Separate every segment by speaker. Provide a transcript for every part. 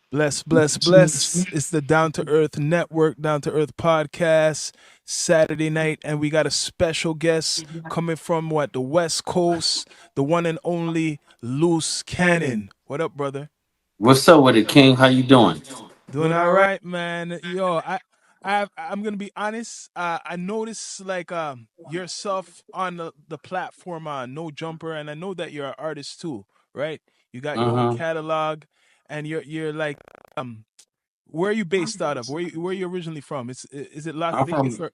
Speaker 1: Bless, bless, bless. It's the Down to Earth Network, Down to Earth podcast, Saturday night, and we got a special guest coming from what, the West Coast, the one and only Luce Cannon. What up, brother?
Speaker 2: What's up with it, King? How you doing?
Speaker 1: Doing all right, man. Yo, I'm gonna be honest. I noticed like yourself on the platform, No Jumper, and I know that you're an artist too, right? You got your own
Speaker 2: Uh-huh.
Speaker 1: catalog, and you're like where are you based out of? Where you originally from? Is it Las
Speaker 2: I'm
Speaker 1: Vegas
Speaker 2: from
Speaker 1: or?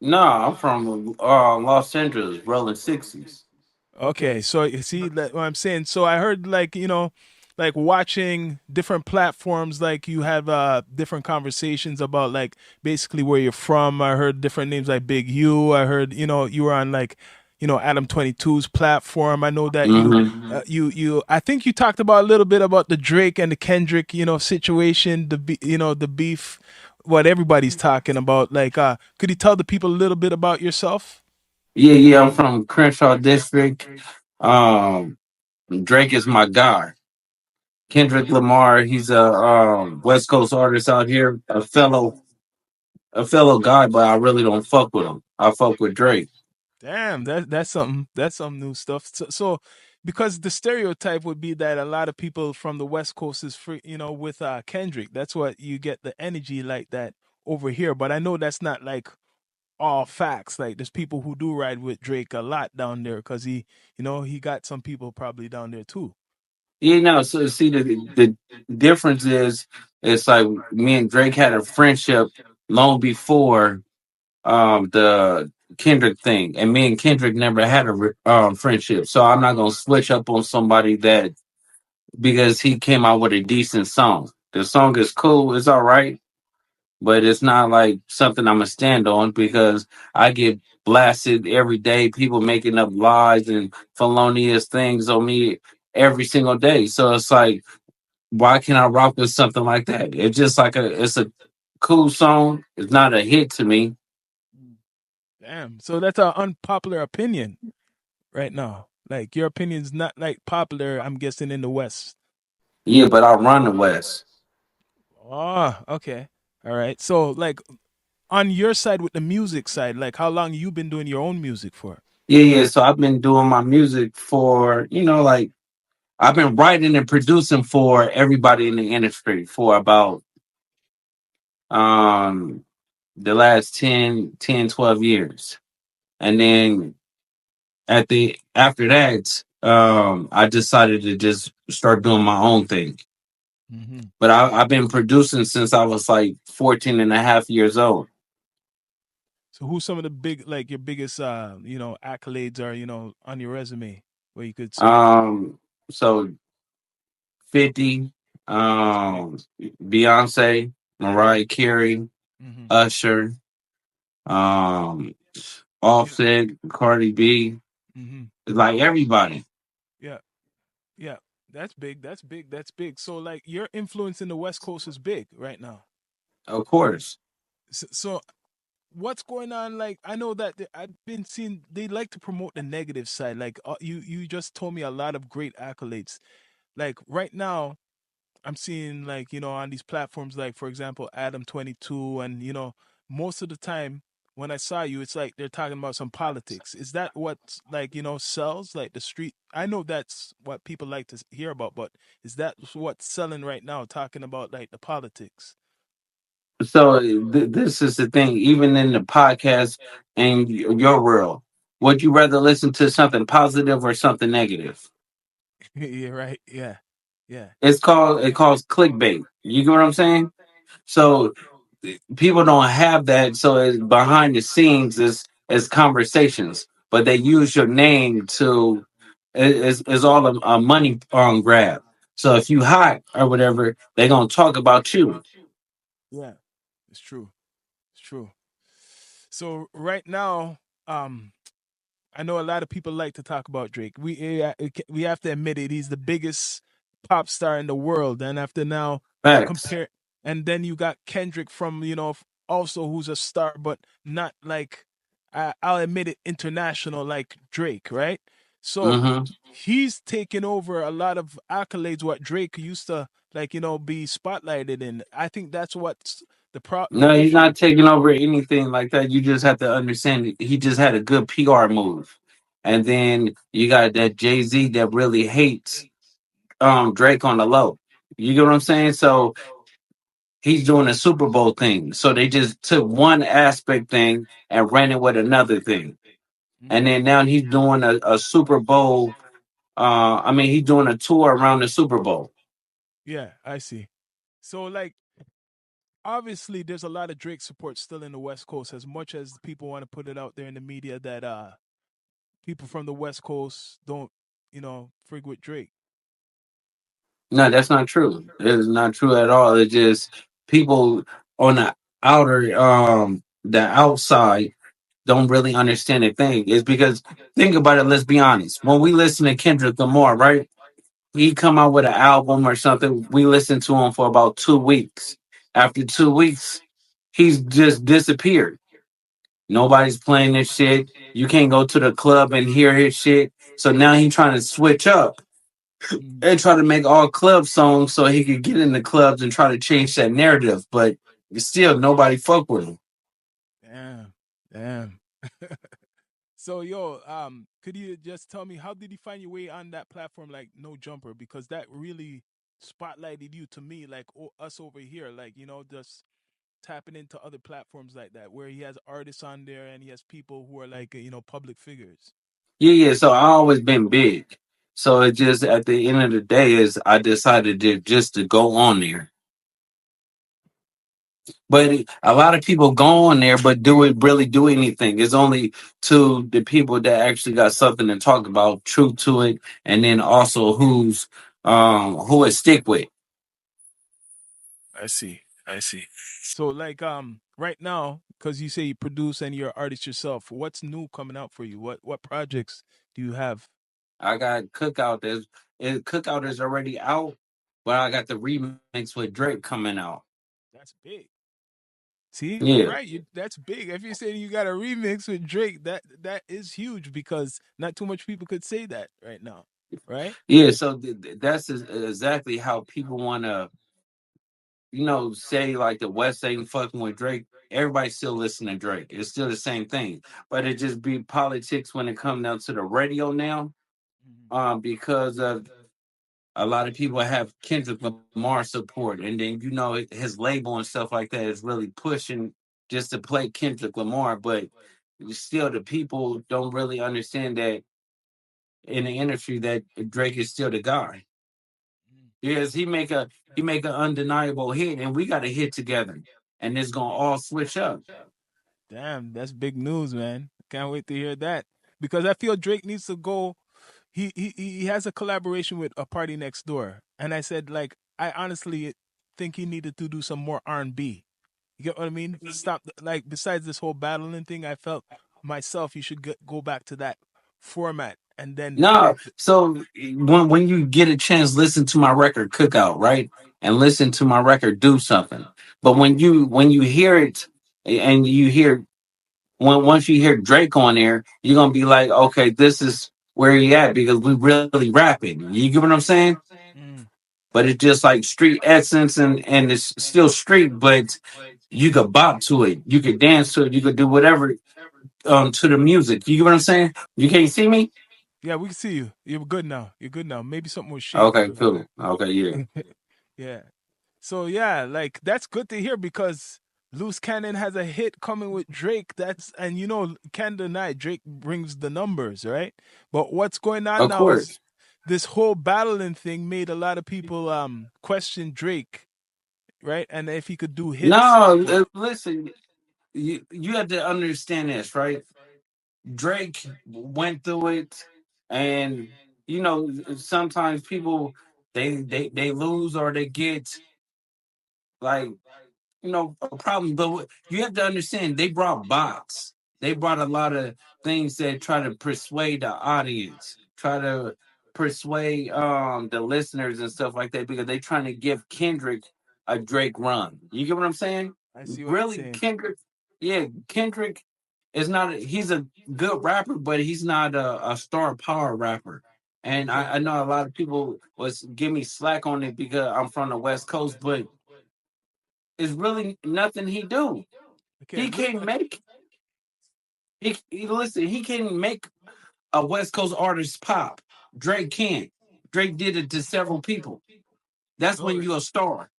Speaker 2: no, I'm from Los Angeles, rolling sixties.
Speaker 1: Okay, so you see that what I'm saying. So I heard like like watching different platforms, like you have different conversations about like basically where you're from. I heard different names like Big U. I heard you were on like Adam 22's platform. I know that
Speaker 2: Mm-hmm.
Speaker 1: you I think you talked about a little bit about the Drake and the Kendrick situation, the beef, what everybody's talking about. Like could you tell the people a little bit about yourself?
Speaker 2: Yeah, I'm from Crenshaw District. Um, Drake is my guy. Kendrick Lamar, he's a West Coast artist out here, a fellow guy, but I really don't fuck with him. I fuck with Drake.
Speaker 1: Damn, that's some new stuff. So because the stereotype would be that a lot of people from the West Coast is free, with Kendrick. That's what you get the energy like that over here. But I know that's not like all facts. Like there's people who do ride with Drake a lot down there because he got some people probably down there too.
Speaker 2: So see the difference is it's like me and Drake had a friendship long before the Kendrick thing, and me and Kendrick never had a friendship. So I'm not gonna switch up on somebody that because he came out with a decent song. The song is cool, it's all right, but it's not like something I'm gonna stand on because I get blasted every day. People making up lies and felonious things on me every single day. So it's like, why can't I rock with something like that? It's just like it's a cool song. It's not a hit to me.
Speaker 1: Mm. Damn. So that's an unpopular opinion right now. Like your opinion's not like popular, I'm guessing, in the West.
Speaker 2: Yeah, but I run the West.
Speaker 1: Oh, okay. All right. So like on your side with the music side, like how long you been doing your own music for?
Speaker 2: Yeah. So I've been doing my music for, like I've been writing and producing for everybody in the industry for about um the last 12 years. And then after that, I decided to just start doing my own thing.
Speaker 1: Hmm.
Speaker 2: But I've been producing since I was like 14 and a half years old.
Speaker 1: So who's some of the big like your biggest accolades are, on your resume where you could say,
Speaker 2: So 50,
Speaker 1: that's big.
Speaker 2: Beyonce, Mariah Carey,
Speaker 1: Hmm.
Speaker 2: Usher, um,
Speaker 1: Yeah.
Speaker 2: Offset, Cardi B,
Speaker 1: Hmm.
Speaker 2: like everybody,
Speaker 1: Yeah. Yeah. That's big. That's big. That's big. So like your influence in the West Coast is big right now.
Speaker 2: of course.
Speaker 1: So what's going on? Like I know that I've been seeing they like to promote the negative side. Like you just told me a lot of great accolades. Like right now I'm seeing like on these platforms, like for example Adam 22, and most of the time when I saw you, it's like they're talking about some politics. Is that what like sells, like the street? I know that's what people like to hear about, but is that what's selling right now, talking about like the politics?
Speaker 2: So this is the thing. Even in the podcast and your world, would you rather listen to something positive or something negative?
Speaker 1: Yeah, right. Yeah, yeah,
Speaker 2: It calls clickbait. You get what I'm saying? So people don't have that. So it's behind the scenes is conversations, but they use your name to is all a money grab. So if you hot or whatever, they gonna talk about you.
Speaker 1: yeah. It's true. It's true. So right now, um, I know a lot of people like to talk about Drake. We have to admit it. He's the biggest pop star in the world, and after now,
Speaker 2: Facts.
Speaker 1: compare, and then you got Kendrick from also who's a star, but not like I'll admit it, international like Drake, right? So
Speaker 2: Mm-hmm.
Speaker 1: he's taken over a lot of accolades what Drake used to like, be spotlighted in. I think that's what's the
Speaker 2: No, he's
Speaker 1: issue.
Speaker 2: not taking over anything like that. You just have to understand he just had a good PR move. And then you got that Jay-Z that really hates Drake on the low. You get what I'm saying? So he's doing a Super Bowl thing. So they just took one aspect thing and ran it with another thing. And
Speaker 1: Mm,
Speaker 2: then now he's doing a Super Bowl. I mean, he's doing a tour around the Super Bowl.
Speaker 1: yeah, I see. So like obviously there's a lot of Drake support still in the West Coast as much as people want to put it out there in the media that people from the West Coast don't, frig with Drake.
Speaker 2: No, that's not true. It's not true at all. It's just people on the outside don't really understand the thing. It's because think about it, let's be honest. When we listen to Kendrick Lamar, right? He come out with an album or something, we listen to him for about 2 weeks. After 2 weeks, he's just disappeared. Nobody's playing this shit. You can't go to the club and hear his shit. So now he's trying to switch up
Speaker 1: Mm,
Speaker 2: and try to make all club songs so he could get in the clubs and try to change that narrative. But still, nobody fuck with him.
Speaker 1: damn, damn. So yo, could you just tell me how did you find your way on that platform like No Jumper? Because that really spotlighted you to me, like us over here, like just tapping into other platforms like that, where he has artists on there and he has people who are like public figures.
Speaker 2: Yeah, yeah. So I always been big. So it just at the end of the day is I decided to just to go on there. But a lot of people go on there, but do it really do anything? It's only to the people that actually got something to talk about, true to it, and then also who it stick with.
Speaker 1: I see. I see. So like right now, because you say you produce and you're an artist yourself, what's new coming out for you? What projects do you have?
Speaker 2: I got Cookout is already out, but I got the remix with Drake coming out.
Speaker 1: That's big. See,
Speaker 2: Yeah.
Speaker 1: right? That's big. If you say you got a remix with Drake, that is huge because not too much people could say that right now, right?
Speaker 2: Yeah, so that's exactly how people want to, say like the West ain't fucking with Drake. Everybody still listen to Drake. It's still the same thing, but it just be politics when it comes down to the radio now.
Speaker 1: Mhm.
Speaker 2: Because of a lot of people have Kendrick Lamar support, and then his label and stuff like that is really pushing just to play Kendrick Lamar, but still the people don't really understand that in the industry that Drake is still the guy.
Speaker 1: Mm.
Speaker 2: Yes, he make an undeniable hit, and we got a hit together, and it's gonna all switch up.
Speaker 1: Damn, that's big news, man. Can't wait to hear that because I feel Drake needs to go. He has a collaboration with a Party Next Door, and I said like I honestly think he needed to do some more R&B. You get what I mean? Stop like besides this whole battling thing, I felt myself you should go back to that format and then
Speaker 2: No, so when you get a chance, listen to my record Cookout, right? And listen to my record Do Something. But when you hear it and you hear once you hear Drake on there, you're gonna be like, okay, this is where he at because we really rapping. You get what I'm saying?
Speaker 1: mm,
Speaker 2: But it's just like street essence and it's still street, but you could bop to it, you could dance to it, you could do whatever to the music. You get what I'm saying? You can't see me?
Speaker 1: yeah, we can see you. You're good now. You're good now. Maybe something was shaky
Speaker 2: Okay,
Speaker 1: before.
Speaker 2: cool. Okay, yeah.
Speaker 1: Yeah. So yeah, like that's good to hear because Loose Cannon has a hit coming with Drake. That's and can't deny Drake brings the numbers, right? But what's going on
Speaker 2: Of
Speaker 1: now is
Speaker 2: course.
Speaker 1: this whole battling thing made a lot of people question Drake, right? And if he could do hits.
Speaker 2: No, listen, you have to understand this, right? Drake went through it, and sometimes people they lose or they get like a problem. But you have to understand, they brought bots. They brought a lot of things that try to persuade the audience, try to persuade the listeners and stuff like that because they trying to give Kendrick a Drake run. You get what I'm saying?
Speaker 1: I see what you're
Speaker 2: Really,
Speaker 1: saying.
Speaker 2: Kendrick, yeah, Kendrick. it's not. He's a good rapper, but he's not a star power rapper. And
Speaker 1: Okay.
Speaker 2: I know a lot of people was give me slack on it because I'm from the West Coast, but it's really nothing he do.
Speaker 1: Okay.
Speaker 2: He can't make listen. He can't make a West Coast artist pop. Drake can. Drake did it to several people. That's
Speaker 1: All
Speaker 2: when
Speaker 1: right.
Speaker 2: you're a star.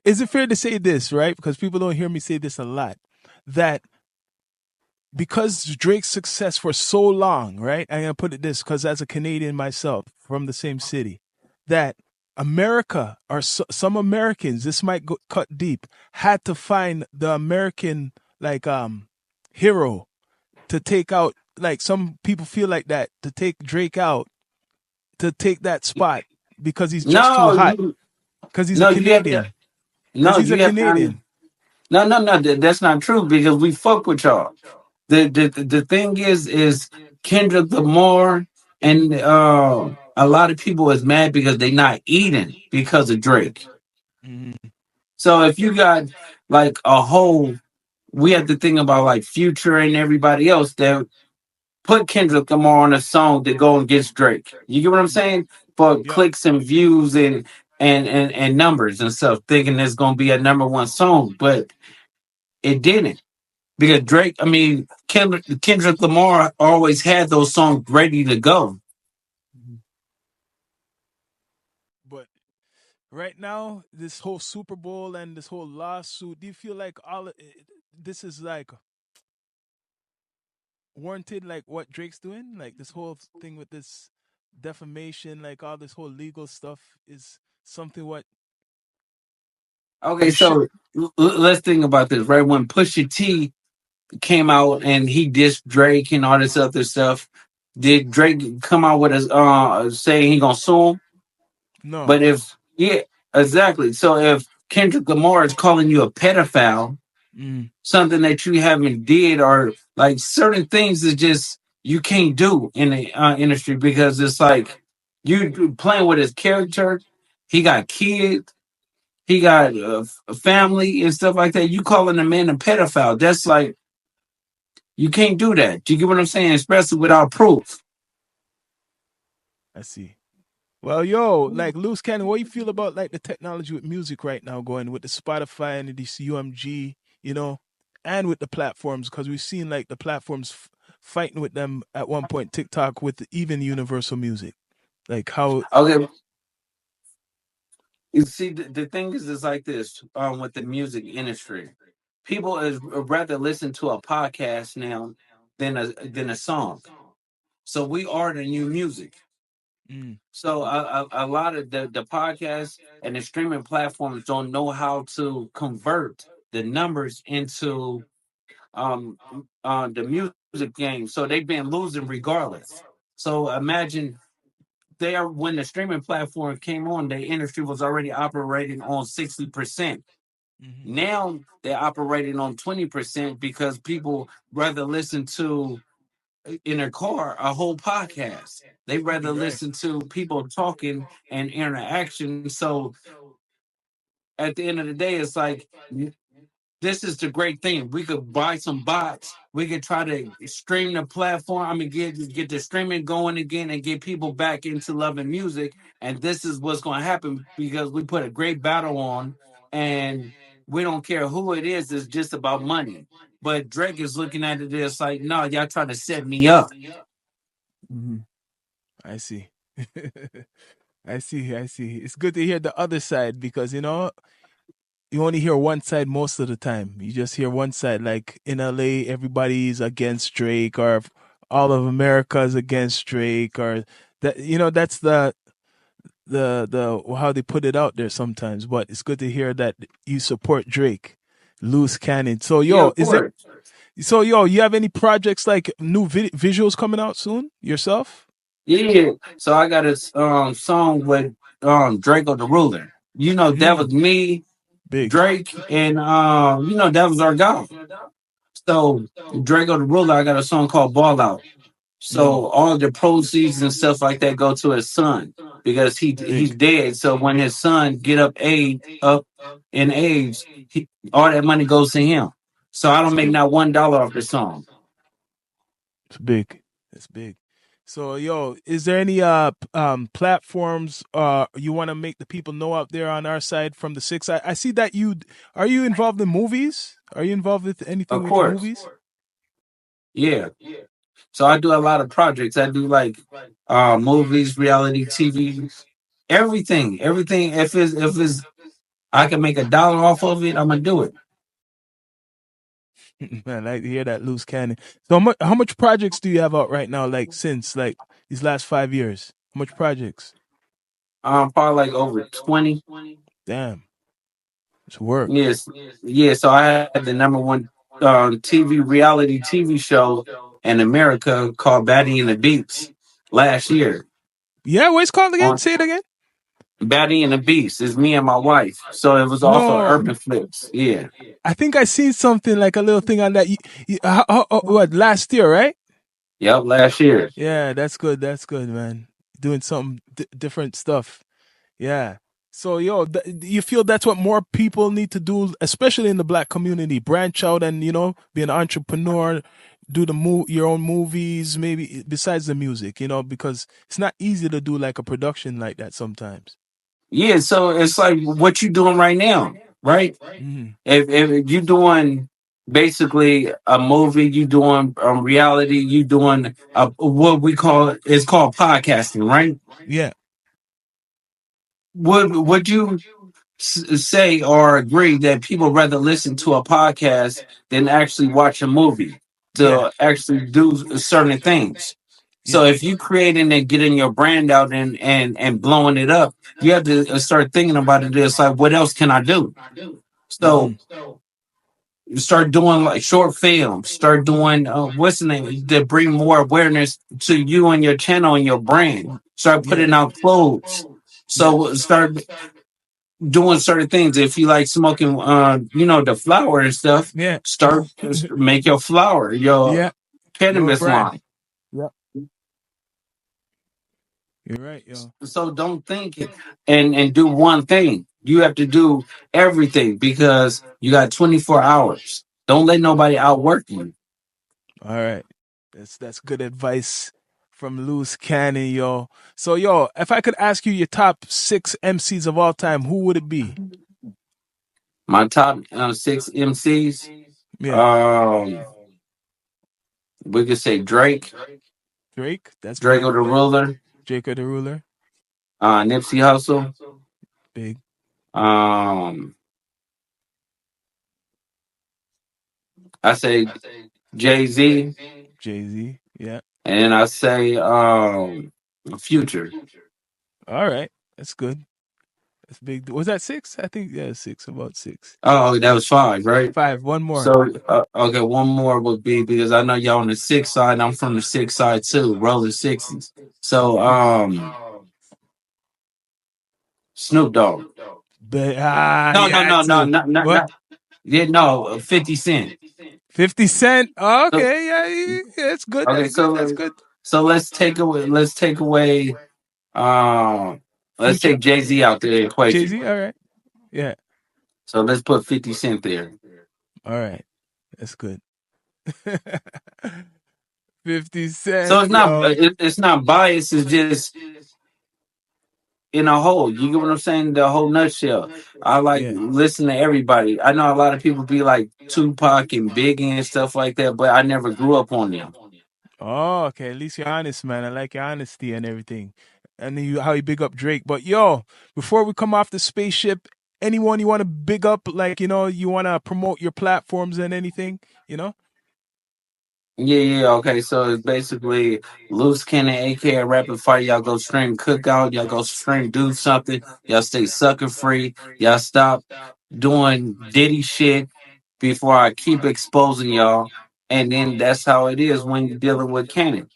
Speaker 1: Is it fair to say this, right? Because people don't hear me say this a lot, that because Drake's success for so long, right? I'm gonna put it this because as a Canadian myself from the same city, that America or some Americans, this might cut deep, had to find the American like hero to take out. Like some people feel like that to take Drake out to take that spot because he's just too
Speaker 2: No,
Speaker 1: hot.
Speaker 2: you
Speaker 1: Because he's a
Speaker 2: no, you have to
Speaker 1: Canadian. Because
Speaker 2: no,
Speaker 1: he's a
Speaker 2: you have to
Speaker 1: Canadian.
Speaker 2: no, that's not true because we fuck with y'all. The thing is Kendrick Lamar and a lot of people is mad because they not eating because of Drake.
Speaker 1: Mhm.
Speaker 2: So if you got like a whole, we have to think about like Future and everybody else that put Kendrick Lamar on a song to go against Drake. You get what I'm saying? For
Speaker 1: Yep.
Speaker 2: clicks and views and numbers and stuff, thinking it's gonna be a number one song, but it didn't. Because Drake, I mean, Kendrick Lamar always had those songs ready to go.
Speaker 1: Mhm. But right now, this whole Super Bowl and this whole lawsuit, do you feel like this is like warranted, like what Drake's doing? Like this whole thing with this defamation, like all this whole legal stuff is something what
Speaker 2: Okay,
Speaker 1: you should.
Speaker 2: so let's think about this, right? When Pusha T came out and he dissed Drake and all this other stuff, did Drake come out with a say he gonna sue him?
Speaker 1: No.
Speaker 2: But if yeah, exactly. So if Kendrick Lamar is calling you a pedophile,
Speaker 1: Mm.
Speaker 2: something that you haven't did, or like certain things that just you can't do in the industry because it's like playing with his character. He got kids. He got a family and stuff like that. You calling a man a pedophile? That's like you can't do that. Do you get what I'm saying? Especially without proof.
Speaker 1: I see. Well, yo, like Luce Cannon, what you feel about like the technology with music right now going with the Spotify and this UMG, you know, and with the platforms because we've seen like the platforms fighting with them at one point, TikTok with even Universal Music. Like how,
Speaker 2: Okay, you see, the thing is like this with the music industry. People is rather listen to a podcast now than a song. So we are the new music.
Speaker 1: mm,
Speaker 2: So a lot of the podcasts and the streaming platforms don't know how to convert the numbers into the music game. So they've been losing regardless. So imagine there when the streaming platform came on, the industry was already operating on 60%.
Speaker 1: hmm
Speaker 2: Now they're operating on 20% because people rather listen to in their car a whole podcast. They rather
Speaker 1: you're right.
Speaker 2: listen to people talking and interaction. So at the end of the day, it's like this is the great thing. We could buy some bots. We could try to stream the platform. I mean, get the streaming going again and get people back into loving music. And this is what's going to happen because we put a great battle on, and we don't care who it is. It's just about money. But Drake is looking at it as like, no, y'all trying to set me up.
Speaker 1: hmm I see. I see. I see. It's good to hear the other side because, you only hear one side most of the time. You just hear one side. Like in LA, everybody's against Drake, or all of America is against Drake, or that. That's the how they put it out there sometimes. But it's good to hear that you support Drake, loose cannon. So
Speaker 2: Yeah,
Speaker 1: yo,
Speaker 2: of course.
Speaker 1: you have any projects like new visuals coming out soon yourself?
Speaker 2: Yeah. So I got a song with Draco the Ruler. That
Speaker 1: Mm,
Speaker 2: was me,
Speaker 1: big,
Speaker 2: Drake, and that was our guy. So Draco the Ruler, I got a song called Ball Out.
Speaker 1: yo,
Speaker 2: So all the proceeds and stuff like that go to his son because he's
Speaker 1: big.
Speaker 2: dead. So when his son get up in age, all that money goes to him. So I
Speaker 1: That's
Speaker 2: don't make
Speaker 1: big.
Speaker 2: not $1 off the song.
Speaker 1: It's big. It's big. So, yo, is there any platforms you want to make the people know out there on our side from the six? I see that are you involved in movies? Are you involved with anything
Speaker 2: Of
Speaker 1: with
Speaker 2: course.
Speaker 1: movies?
Speaker 2: Yeah. So I do a lot of projects. I do like movies, reality TV, everything. Everything. If it's I can make $1 off of it, I'm gonna do it.
Speaker 1: Man, I like to hear that loose cannon. So how much projects do you have out right now? Like since like these last 5 years, how much projects?
Speaker 2: Probably like over 20.
Speaker 1: Damn, it's work.
Speaker 2: Yes. Yeah. So I had the number one TV reality TV show in America called Batty and the Beats last year.
Speaker 1: Yeah, what's it called again?
Speaker 2: On
Speaker 1: Say it again.
Speaker 2: Batty and the Beast is me and my wife. So it was off of
Speaker 1: No,
Speaker 2: Urban Flips. Yeah.
Speaker 1: I think I seen something like a little thing on that. What last year, right?
Speaker 2: Yep. Last year.
Speaker 1: Yeah, that's good. That's good, man. Doing something different stuff. Yeah. So, yo, you feel that's what more people need to do, especially in the black community? Branch out and be an entrepreneur, do your own movies, maybe besides the music, because it's not easy to do like a production like that sometimes.
Speaker 2: Yeah. So it's like what you doing right now, right?
Speaker 1: Hmm.
Speaker 2: If you doing basically a movie, you doing reality, you doing what we call it's called podcasting, right?
Speaker 1: Yeah.
Speaker 2: Would you say or agree that people rather listen to a podcast than actually watch a movie
Speaker 1: Yeah.
Speaker 2: to actually do certain things?
Speaker 1: Yeah.
Speaker 2: So if you creating and getting your brand out and blowing it up, you have to start thinking about it. It's like, what else can I do? So
Speaker 1: Hmm.
Speaker 2: you start doing like short films, start doing what's the name to bring more awareness to you and your channel and your brand. Start
Speaker 1: Yeah.
Speaker 2: putting out clothes.
Speaker 1: Yeah.
Speaker 2: So start doing certain things. If you like smoking, the flower and stuff,
Speaker 1: Yeah.
Speaker 2: start make your flower, your
Speaker 1: Yeah. Your
Speaker 2: cannabis
Speaker 1: brand.
Speaker 2: line.
Speaker 1: Yeah. You're right, yo.
Speaker 2: So don't think and do one thing. You have to do everything because you got 24 hours. Don't let nobody outwork you.
Speaker 1: All right. That's good advice from Luce Cannon, yo. So, yo, if I could ask you your top six MCs of all time, who would it be?
Speaker 2: My top six MCs.
Speaker 1: Yeah.
Speaker 2: Um, we could say Drake,
Speaker 1: Drake, that's
Speaker 2: Draco
Speaker 1: big.
Speaker 2: the Ruler,
Speaker 1: Jacob the Ruler,
Speaker 2: Nipsey Hussle.
Speaker 1: big.
Speaker 2: Um, I say Jay Z,
Speaker 1: Jay-Z, yeah.
Speaker 2: and then I say Future.
Speaker 1: All right. That's good. That's big. Was that six? I think, yeah, six, about six.
Speaker 2: Oh, that was five, right?
Speaker 1: Five, one more.
Speaker 2: So okay, one more would be because I know y'all on the six side. I'm from the six side too, rolling sixes. So Snoop Dogg. No,
Speaker 1: You
Speaker 2: no,
Speaker 1: had
Speaker 2: no, no,
Speaker 1: to.
Speaker 2: not not
Speaker 1: What?
Speaker 2: not. Yeah, no, 50 Cent.
Speaker 1: 50 Cent? Oh,
Speaker 2: So,
Speaker 1: okay, yeah, that's good.
Speaker 2: okay,
Speaker 1: That's good.
Speaker 2: so
Speaker 1: That's good.
Speaker 2: so let's take away um let's
Speaker 1: Future?
Speaker 2: take Jay-Z out the equation.
Speaker 1: Jay-Z? All right. Yeah.
Speaker 2: So let's put 50 Cent there.
Speaker 1: All right. That's good. 50
Speaker 2: So
Speaker 1: Cent,
Speaker 2: it's not
Speaker 1: yo.
Speaker 2: it's not biased, it's just in a whole. You get what I'm saying? The whole nutshell. I like
Speaker 1: Yeah.
Speaker 2: listen to everybody. I know a lot of people be like Tupac and Biggie and stuff like that, but I never grew up on them.
Speaker 1: Oh, okay. At least you're honest, man. I like your honesty and everything. And how you big up Drake. But yo, before we come off the spaceship, anyone you want to big up, like, you want to promote your platforms and anything, you know?
Speaker 2: Yeah, yeah, okay. So it's basically Loose Cannon, aka Rapid Fire. Y'all go stream Cookout. Y'all go stream Do Something. Y'all stay sucker free. Y'all stop doing Diddy shit before I keep exposing y'all. And then that's how it is when you're dealing with Cannon.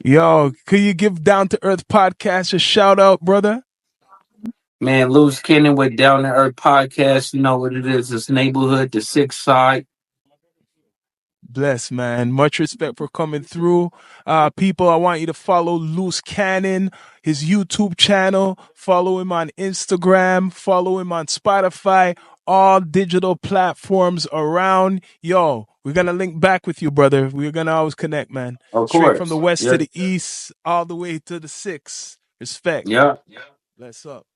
Speaker 1: Yo, could you give Down to Earth podcast a shout out, brother?
Speaker 2: Man, Loose Cannon with Down to Earth podcast. You know what it is. It's neighborhood, the sixth side.
Speaker 1: Bless, man. Much respect for coming through. People, I want you to follow Loose Cannon, his YouTube channel. Follow him on Instagram. Follow him on Spotify. all digital platforms around. Yo, we're gonna link back with you, brother. We're gonna always connect, man.
Speaker 2: Of
Speaker 1: Straight from the
Speaker 2: course.
Speaker 1: west to
Speaker 2: Yeah.
Speaker 1: the east, all the way to the six. Respect.
Speaker 2: Yeah.
Speaker 1: Bless up.